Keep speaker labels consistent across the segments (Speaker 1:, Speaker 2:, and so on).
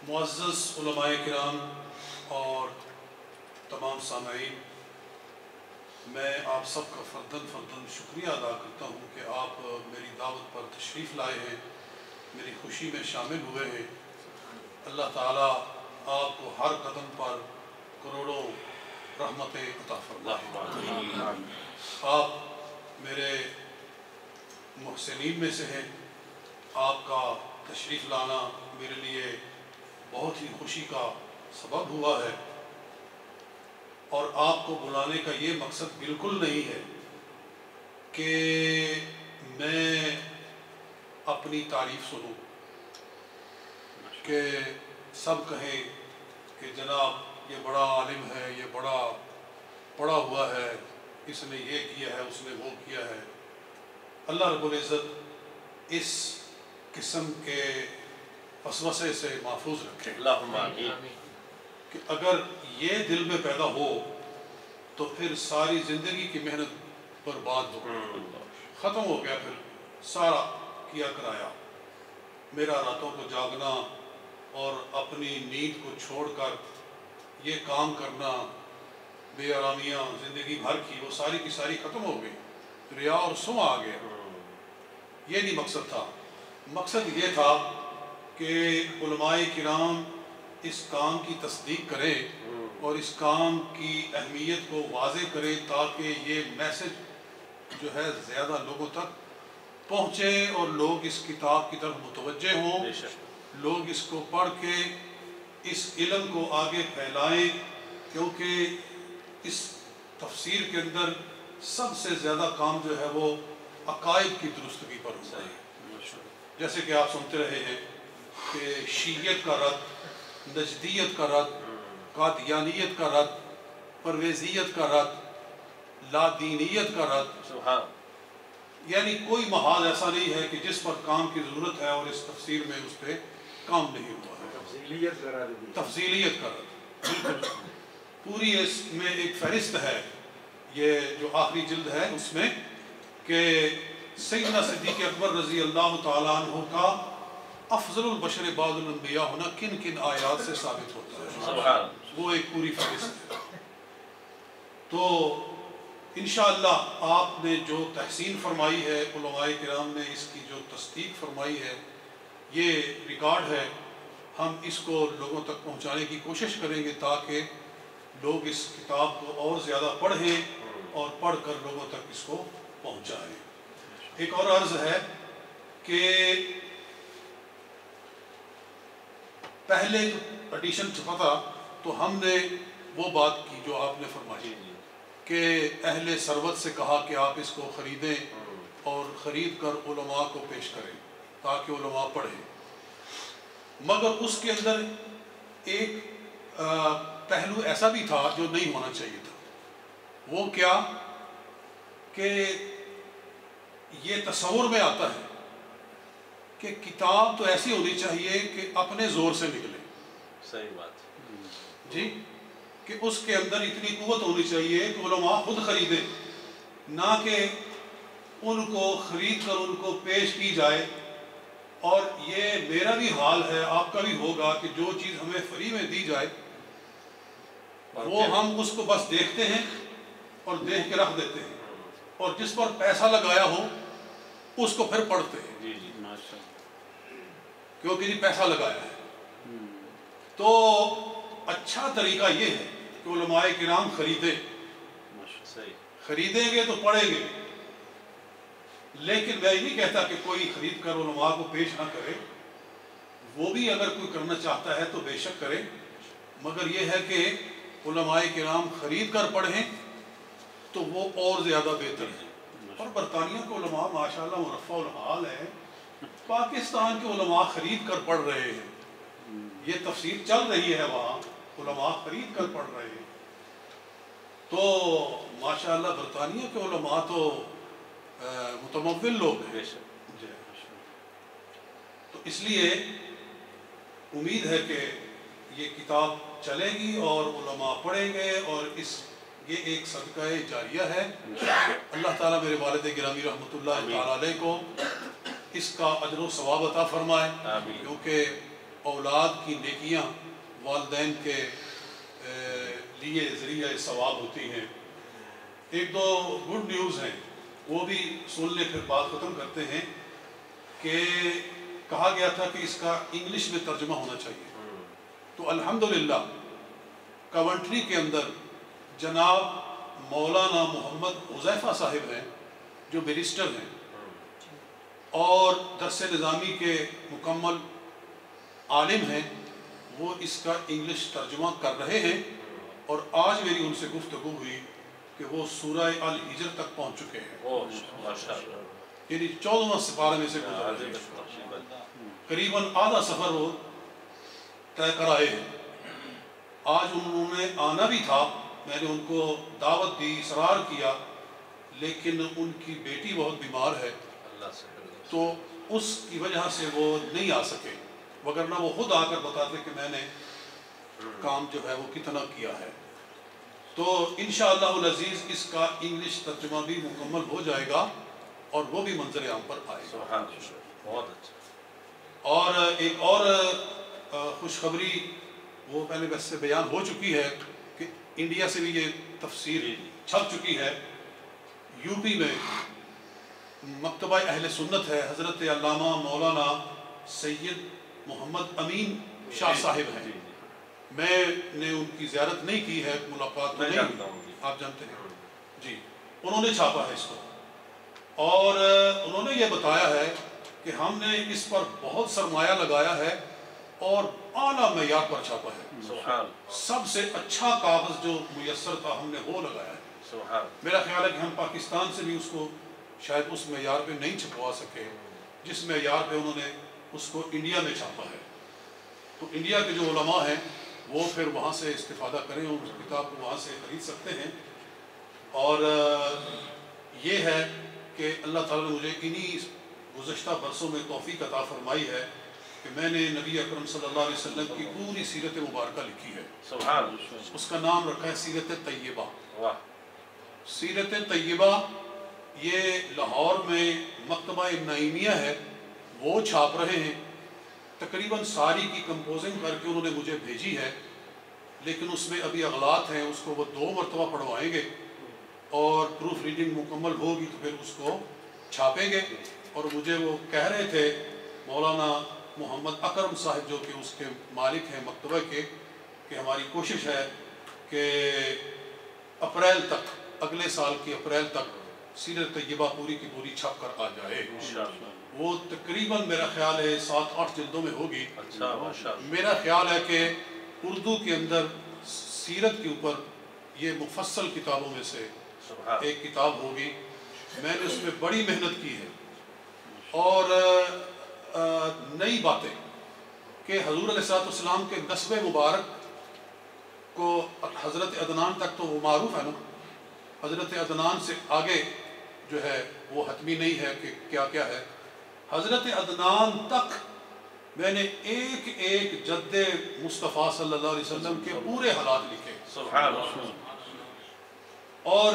Speaker 1: معزز علماء کرام اور تمام سامعین، میں آپ سب کا فرداً شکریہ ادا کرتا ہوں کہ آپ میری دعوت پر تشریف لائے ہیں، میری خوشی میں شامل ہوئے ہیں۔ اللہ تعالیٰ آپ کو ہر قدم پر کروڑوں رحمتیں عطا فرمائے۔ آپ میرے محسنین میں سے ہیں، آپ کا تشریف لانا میرے لیے بہت ہی خوشی کا سبب ہوا ہے، اور آپ کو بلانے کا یہ مقصد بالکل نہیں ہے کہ میں اپنی تعریف سنوں، کہ سب کہیں کہ جناب یہ بڑا عالم ہے، یہ بڑا پڑھا ہوا ہے، اس نے یہ کیا ہے، اس نے وہ کیا ہے۔ اللہ رب العزت اس قسم کے وسوسے سے محفوظ رکھے۔
Speaker 2: اللہم آمین۔
Speaker 1: کہ اگر یہ دل میں پیدا ہو تو پھر ساری زندگی کی محنت برباد ہو، ختم ہو گیا، پھر سارا کیا کرایا۔ میرا راتوں کو جاگنا اور اپنی نیند کو چھوڑ کر یہ کام کرنا، بے آرامیاں زندگی بھر کی، وہ ساری کی ساری ختم ہو گئی، ریا اور سم آ گیا۔ یہ نہیں مقصد تھا، مقصد یہ تھا کہ علماء کرام اس کام کی تصدیق کریں اور اس کام کی اہمیت کو واضح کریں، تاکہ یہ میسج جو ہے زیادہ لوگوں تک پہنچے اور لوگ اس کتاب کی طرف متوجہ ہوں، لوگ اس کو پڑھ کے اس علم کو آگے پھیلائیں، کیونکہ اس تفسیر کے اندر سب سے زیادہ کام جو ہے وہ عقائد کی درستگی پر ہوتا ہے۔ جیسے کہ آپ سنتے رہے ہیں کہ شیعیت کا رد، نجدیت کا رد، قادیانیت کا رد، پرویزیت کا رد، لادینیت کا رد، یعنی کوئی محاذ ایسا نہیں ہے کہ جس پر کام کی ضرورت ہے اور اس تفسیر میں اس پہ کام نہیں ہوا ہے۔ تفصیلیت کا رد، بالکل پوری اس میں ایک فہرست ہے، یہ جو آخری جلد ہے اس میں، کہ سیدنا صدیق اکبر رضی اللہ تعالیٰ عنہ کا افضل البشر بعد الانبیاء ہونا کن کن آیات سے ثابت ہوتا ہے، وہ ایک پوری فہرست ہے۔ تو انشاءاللہ آپ نے جو تحسین فرمائی ہے، علماء کرام نے اس کی جو تصدیق فرمائی ہے، یہ ریکارڈ ہے، ہم اس کو لوگوں تک پہنچانے کی کوشش کریں گے تاکہ لوگ اس کتاب کو اور زیادہ پڑھیں اور پڑھ کر لوگوں تک اس کو پہنچائیں۔ ایک اور عرض ہے کہ پہلے جو ایڈیشن چھپا تھا تو ہم نے وہ بات کی جو آپ نے فرمائی کہ اہل ثروت سے کہا کہ آپ اس کو خریدیں اور خرید کر علماء کو پیش کریں تاکہ علماء پڑھیں، مگر اس کے اندر ایک پہلو ایسا بھی تھا جو نہیں ہونا چاہیے تھا۔ وہ کیا کہ یہ تصور میں آتا ہے کہ کتاب تو ایسی ہونی چاہیے کہ اپنے زور سے نکلے،
Speaker 2: صحیح بات
Speaker 1: جی، کہ اس کے اندر اتنی قوت ہونی چاہیے کہ علماء خود خریدیں، نہ کہ ان کو خرید کر ان کو پیش کی جائے۔ اور یہ میرا بھی حال ہے، آپ کا بھی ہوگا، کہ جو چیز ہمیں فری میں دی جائے وہ ہم اس کو بس دیکھتے ہیں اور دیکھ کے رکھ دیتے ہیں، اور جس پر پیسہ لگایا ہو اس کو پھر پڑھتے ہیں،
Speaker 2: جی جی
Speaker 1: کیونکہ جی پیسہ لگایا ہے۔ تو اچھا طریقہ یہ ہے کہ علماء کرام خریدیں، خریدیں گے تو پڑھیں گے، لیکن میں یہ نہیں کہتا کہ کوئی خرید کر علماء کو پیش نہ کرے، وہ بھی اگر کوئی کرنا چاہتا ہے تو بے شک کرے، مگر یہ ہے کہ علماء کرام خرید کر پڑھیں تو وہ اور زیادہ بہتر ہے۔ اور برطانیہ کے علماء ماشاءاللہ مرفع الحال ہیں، پاکستان کے علماء خرید کر پڑھ رہے ہیں، یہ تفسیر چل رہی ہے وہاں، علماء خرید کر پڑھ رہے ہیں۔ تو ماشاءاللہ برطانیہ کے علماء تو متمول لوگ ہیں، تو اس لیے امید ہے کہ یہ کتاب چلے گی اور علماء پڑھیں گے، اور یہ ایک صدقہ جاریہ ہے۔ اللہ تعالیٰ میرے والد گرامی رحمۃ اللہ تعالیٰ علیہ کو اس کا اجر و ثواب عطا فرمائے، کیونکہ اولاد کی نیکیاں والدین کے لیے ذریعہ ثواب ہوتی ہیں۔ ایک دو گڈ نیوز ہیں، وہ بھی سن لے پھر بات ختم کرتے ہیں، کہ کہا گیا تھا کہ اس کا انگلش میں ترجمہ ہونا چاہیے، تو الحمدللہ کونٹری کے اندر جناب مولانا محمد حذیفہ صاحب ہیں جو بیرسٹر ہیں اور درس نظامی کے مکمل عالم ہیں، وہ اس کا انگلش ترجمہ کر رہے ہیں، اور آج میری ان سے گفتگو ہوئی کہ وہ سورہ الحجر تک پہنچ چکے ہیں، یعنی 14واں سپارہ میں سے گزر رہے ہیں، قریباً آدھا سفر وہ طے کر آئے ہیں۔ آج انہوں نے آنا بھی تھا، میں نے ان کو دعوت دی، اصرار کیا، لیکن ان کی بیٹی بہت بیمار ہے تو اس کی وجہ سے وہ نہیں آ سکے، وگرنہ وہ خود آ کر بتاتے کہ میں نے کام جو ہے وہ کتنا کیا ہے۔ تو انشاءاللہ العزیز اس کا انگلش ترجمہ بھی مکمل ہو جائے گا اور وہ بھی منظر عام پر آئے گا۔
Speaker 2: بہت اچھا۔
Speaker 1: اور ایک اور خوشخبری وہ پہلے ویسے بیان ہو چکی ہے کہ انڈیا سے بھی یہ تفسیر چھپ چکی ہے۔ یو پی میں مکتبہ اہل سنت ہے، حضرت علامہ مولانا سید محمد امین شاہ صاحب ہیں، میں نے ان کی زیارت نہیں کی ہے، ملاقات تو نہیں، آپ جانتے ہیں جی، انہوں نے چھاپا ہے اس کو، اور انہوں نے یہ بتایا ہے کہ ہم نے اس پر بہت سرمایہ لگایا ہے اور اعلیٰ معیار پر چھاپا ہے، سب سے اچھا کاغذ جو میسر تھا ہم نے وہ لگایا ہے۔ میرا خیال ہے کہ ہم پاکستان سے بھی اس کو شاید اس معیار پہ نہیں چھپوا سکے جس معیار پہ انہوں نے اس کو انڈیا میں چھاپا ہے، تو انڈیا کے جو علماء ہیں وہ پھر وہاں سے استفادہ کریں اور اس کتاب کو وہاں سے خرید سکتے ہیں۔ اور یہ ہے کہ اللہ تعالیٰ نے مجھے انہی گزشتہ برسوں میں توفیق عطا فرمائی ہے کہ میں نے نبی اکرم صلی اللہ علیہ وسلم کی پوری سیرت مبارکہ لکھی ہے، اس کا نام رکھا ہے سیرت طیبہ۔ سیرت طیبہ یہ لاہور میں مکتبہ نعیمیہ ہے، وہ چھاپ رہے ہیں، تقریباً ساری کی کمپوزنگ کر کے انہوں نے مجھے بھیجی ہے، لیکن اس میں ابھی اغلاط ہیں، اس کو وہ 2 مرتبہ پڑھوائیں گے اور پروف ریڈنگ مکمل ہوگی تو پھر اس کو چھاپیں گے۔ اور مجھے وہ کہہ رہے تھے مولانا محمد اکرم صاحب جو کہ اس کے مالک ہیں مکتبہ کے، کہ ہماری کوشش ہے کہ اپریل تک، اگلے سال کی اپریل تک سیرت طیبہ پوری کی پوری چھپ کر آ جائے۔ وہ تقریباً میرا خیال ہے 7-8 جلدوں میں ہوگی۔ میرا خیال ہے کہ اردو کے اندر سیرت کے اوپر یہ مفصل کتابوں میں سے ایک کتاب ہوگی۔ میں نے اس میں بڑی محنت کی ہے اور نئی باتیں کہ حضور علیہ السلام کے نسب مبارک کو حضرت عدنان تک تو وہ معروف ہے نا، حضرت عدنان سے آگے جو ہے وہ حتمی نہیں ہے کہ کیا کیا ہے۔ حضرت عدنان تک میں نے ایک ایک جد مصطفیٰ صلی اللہ علیہ وسلم کے پورے حالات لکھے، اور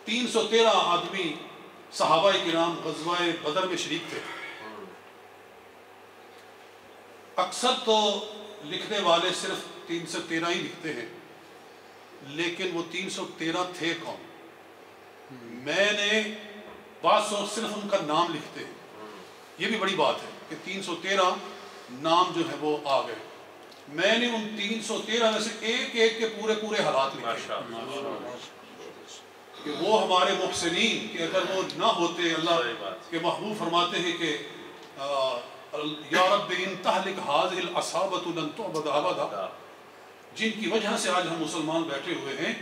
Speaker 1: 313 آدمی صحابہ کرام غزوہ بدر میں شریک تھے۔ اکثر تو لکھنے والے صرف 313 ہی لکھتے ہیں، لیکن وہ 313 تھے کون؟ میں نے بعض لوگ صرف ان کا نام لکھتے ہیں، یہ بھی بڑی بات ہے کہ 313 نام جو ہے وہ آ گئے۔ میں نے ان 313 میں سے ایک ایک کے پورے پورے حالات لکھے کہ وہ ہمارے محسنین کہ اگر وہ نہ ہوتے، اللہ کے محبوب فرماتے ہیں کہ یا رب ان تہلک هذه العصابۃ لن تعبد ابدا، جن کی وجہ سے آج ہم مسلمان بیٹھے ہوئے ہیں،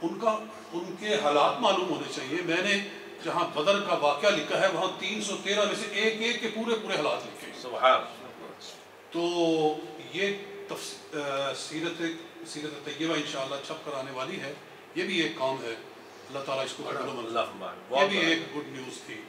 Speaker 1: ان کے حالات معلوم ہونے چاہیے۔ میں نے جہاں بدر کا واقعہ لکھا ہے وہاں 313 میں سے ایک ایک کے پورے پورے حالات لکھے ہیں۔ سبحان۔ تو یہ سیرت طیبہ انشاءاللہ چھپ کر آنے والی ہے، یہ بھی ایک کام ہے، اللہ تعالیٰ اس کو قبول، یہ بھی ایک گڈ نیوز تھی۔